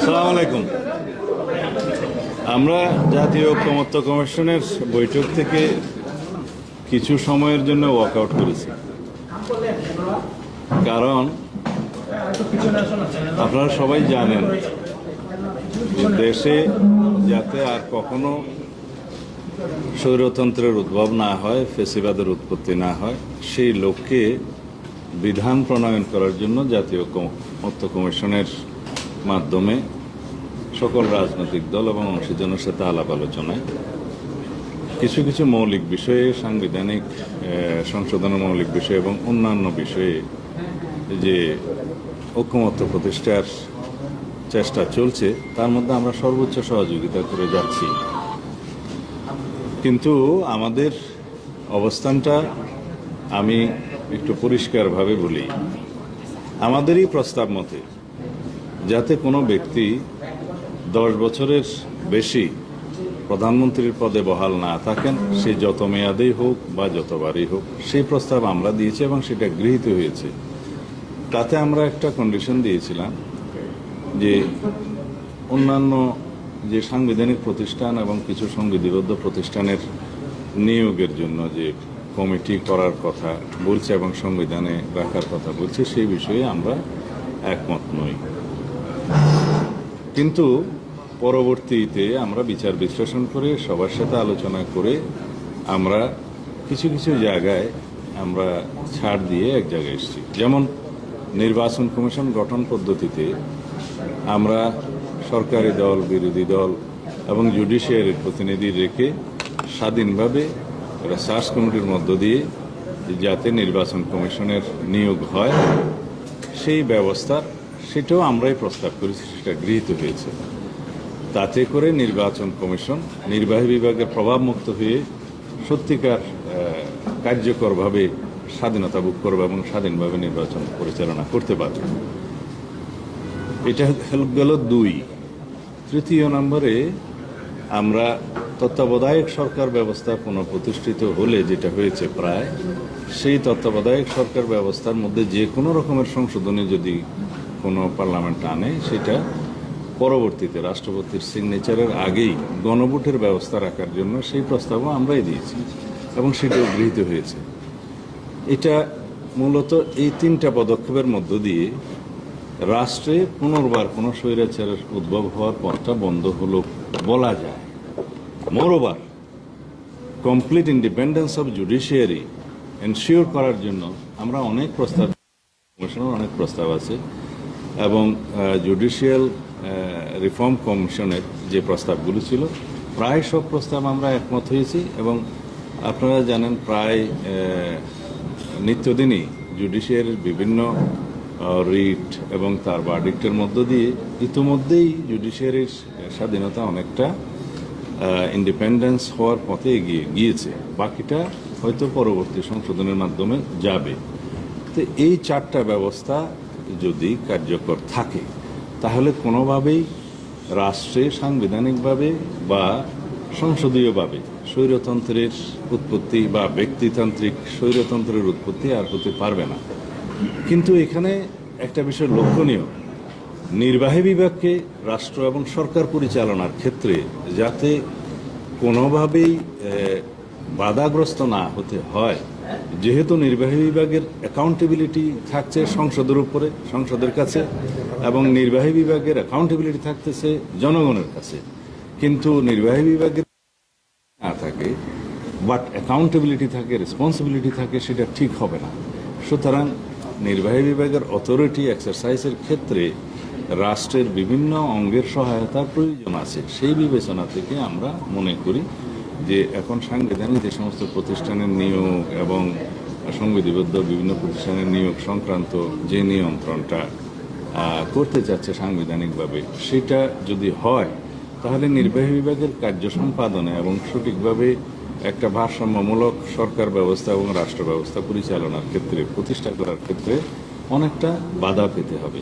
আসসালামু আলাইকুম। আমরা জাতীয় ঐকমত্য কমিশনের বৈঠক থেকে কিছু সময়ের জন্য ওয়াকআউট করেছি, কারণ আপনারা সবাই জানেন যে দেশে যাতে আর কখনো স্বৈরতন্ত্রের উদ্ভব না হয়, ফেসিবাদের উৎপত্তি না হয়, সেই লক্ষ্যে বিধান প্রণয়ন করার জন্য জাতীয় ঐকমত্য কমিশনের মাধ্যমে সকল রাজনৈতিক দল এবং অংশীজনের সাথে আলাপ আলোচনায় কিছু কিছু মৌলিক বিষয়ে, সাংবিধানিক সংশোধনের মৌলিক বিষয় এবং অন্যান্য বিষয়ে যে ঐকমত্য প্রতিষ্ঠার চেষ্টা চলছে, তার মধ্যে আমরা সর্বোচ্চ সহযোগিতা করে যাচ্ছি। কিন্তু আমাদের অবস্থানটা আমি একটু পরিষ্কারভাবে বলি। আমাদেরই প্রস্তাব মতে যাতে কোনো ব্যক্তি 10 বছরের বেশি প্রধানমন্ত্রীর পদে বহাল না থাকেন, সে যত মেয়াদেই হোক বা যতবারই হোক, সেই প্রস্তাব আমরা দিয়েছি এবং সেটা গৃহীত হয়েছে। তাতে আমরা একটা কন্ডিশন দিয়েছিলাম যে অন্যান্য যে সাংবিধানিক প্রতিষ্ঠান এবং কিছু সংবিধিবদ্ধ প্রতিষ্ঠানের নিয়োগের জন্য যে কমিটি করার কথা বলছে এবং সংবিধানে রাখার কথা বলছে, সেই বিষয়ে আমরা একমত নই। কিন্তু পরবর্তীতে আমরা বিচার বিশ্লেষণ করে সবার সাথে আলোচনা করে আমরা কিছু কিছু জায়গায় আমরা ছাড় দিয়ে এক জায়গায় এসেছি। যেমন নির্বাচন কমিশন গঠন পদ্ধতিতে আমরা সরকারি দল, বিরোধী দল এবং জুডিশিয়ারির প্রতিনিধি রেখে স্বাধীনভাবে একটা সার্চ কমিটির মধ্য দিয়ে যাতে নির্বাচন কমিশনের নিয়োগ হয়, সেই ব্যবস্থা সেটাও আমরাই প্রস্তাব করেছি, সেটা গৃহীত হয়েছে। তাতে করে নির্বাচন কমিশন নির্বাহী বিভাগের প্রভাবমুক্ত হয়ে সত্যিকার কার্যকরভাবে স্বাধীনতা ভোগ করবে এবং স্বাধীনভাবে নির্বাচন পরিচালনা করতে পারবে। এটা গেল 2। তৃতীয় নম্বরে আমরা তত্ত্বাবধায়ক সরকার ব্যবস্থা পুনঃপ্রতিষ্ঠিত হলে যেটা হয়েছে প্রায়, সেই তত্ত্বাবধায়ক সরকার ব্যবস্থার মধ্যে যে কোনো রকমের সংশোধনী যদি কোনো পার্লামেন্ট আনে, সেটা পরবর্তীতে রাষ্ট্রপতির সিগনেচারের আগেই গণভোটের ব্যবস্থা রাখার জন্য সেই প্রস্তাবও আমরাই দিয়েছি এবং সেটাও গৃহীত হয়েছে। এটা মূলত এই 3টা পদক্ষেপের মধ্য দিয়ে রাষ্ট্রে পুনর্বার কোনো স্বৈরাচারের উদ্ভব হওয়ার পথটা বন্ধ হলো বলা যায়। Moreover, complete independence of judiciary ensure করার জন্য আমরা অনেক প্রস্তাব, কমিশনের অনেক প্রস্তাব আছে এবং জুডিশিয়াল রিফর্ম কমিশনের যে প্রস্তাবগুলো ছিল, প্রায় সব প্রস্তাব আমরা একমত হয়েছি। এবং আপনারা জানেন প্রায় নিত্যদিনই জুডিশিয়ারির বিভিন্ন রিট এবং তার ভার্ডিক্টের মধ্য দিয়ে ইতিমধ্যেই জুডিশিয়ারির স্বাধীনতা অনেকটা ইন্ডিপেন্ডেন্স হওয়ার পথে এগিয়ে গিয়েছে। বাকিটা হয়তো পরবর্তী সংশোধনের মাধ্যমে যাবে। তো এই 4টা ব্যবস্থা যদি কার্যকর থাকে, তাহলে কোনোভাবেই রাষ্ট্রে সাংবিধানিকভাবে বা সংসদীয়ভাবে স্বৈরতন্ত্রের উৎপত্তি বা ব্যক্তিতান্ত্রিক স্বৈরতন্ত্রের উৎপত্তি আর হতে পারবে না। কিন্তু এখানে একটা বিষয় লক্ষণীয়, নির্বাহী বিভাগকে রাষ্ট্র এবং সরকার পরিচালনার ক্ষেত্রে যাতে কোনোভাবেই বাধাগ্রস্ত না হতে হয়, যেহেতু নির্বাহী বিভাগের অ্যাকাউন্টেবিলিটি থাকছে সংসদের উপরে, সংসদের কাছে, এবং নির্বাহী বিভাগের অ্যাকাউন্টেবিলিটি থাকতেছে জনগণের কাছে। কিন্তু নির্বাহী বিভাগের না থাকে বাট অ্যাকাউন্টেবিলিটি থাকে, রেসপন্সিবিলিটি থাকে, সেটা ঠিক হবে না। সুতরাং নির্বাহী বিভাগের অথরিটি এক্সারসাইজের ক্ষেত্রে রাষ্ট্রের বিভিন্ন অঙ্গের সহায়তার প্রয়োজন আছে। সেই বিবেচনা থেকে আমরা মনে করি যে এখন সাংবিধানিক যে সমস্ত প্রতিষ্ঠানের নিয়োগ এবং সংবিধিবদ্ধ বিভিন্ন প্রতিষ্ঠানের নিয়োগ সংক্রান্ত যে নিয়ন্ত্রণটা করতে চাচ্ছে সাংবিধানিকভাবে, সেটা যদি হয়, তাহলে নির্বাহী বিভাগের কার্য সম্পাদনে এবং সঠিকভাবে একটা ভারসাম্যমূলক সরকার ব্যবস্থা এবং রাষ্ট্র ব্যবস্থা পরিচালনার ক্ষেত্রে, প্রতিষ্ঠা করার ক্ষেত্রে অনেকটা বাধা পেতে হবে।